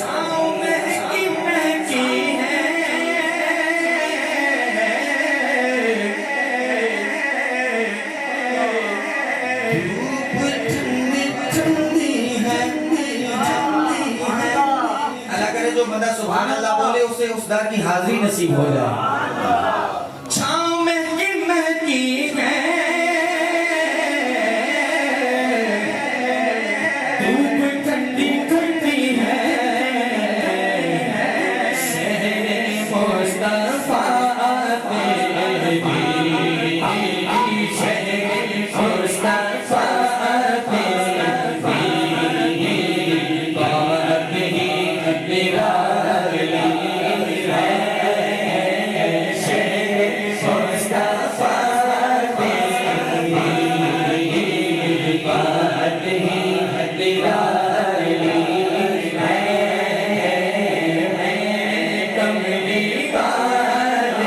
چھاؤں مہکی مہکی ہے دھوپ ٹھنڈی ٹھنڈی ہے اللہ کرے جو بندہ سبحان اللہ بولے اسے اس در کی حاضری نصیب ہو جائے چھاؤں مہکی مہکی ہے دھوپ ٹھنڈی ٹھنڈی ہے شہر مصطفیٰ تیری شہر مصطفیٰ تیری بات ہی میرا علی ہے شہر مصطفیٰ تیری بات ہی میرا علی ہے کملی بات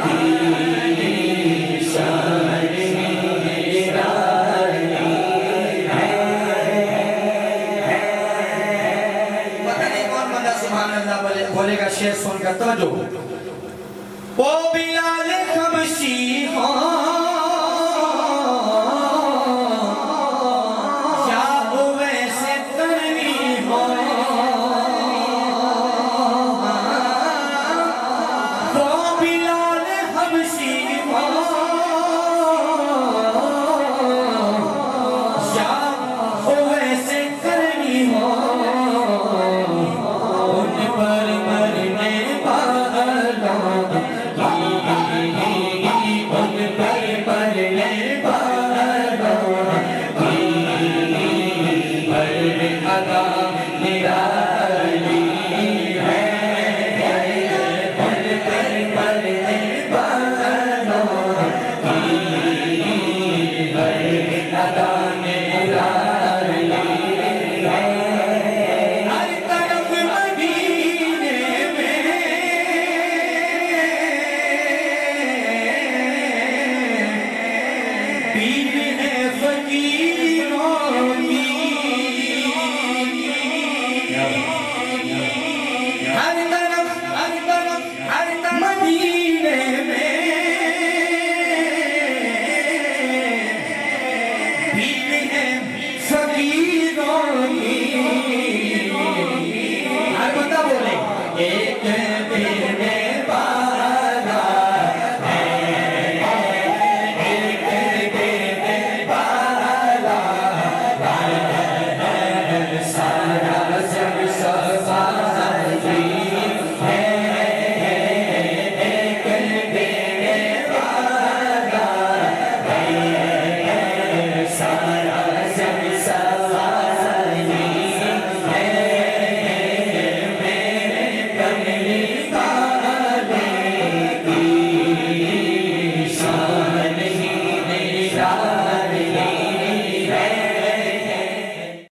تیری شان میرا علی ہے پتہ نہیں کون بندہ سبحان اللہ بولے گا شعر سن کر توجہ او بلال حبشی ہوں مدینہ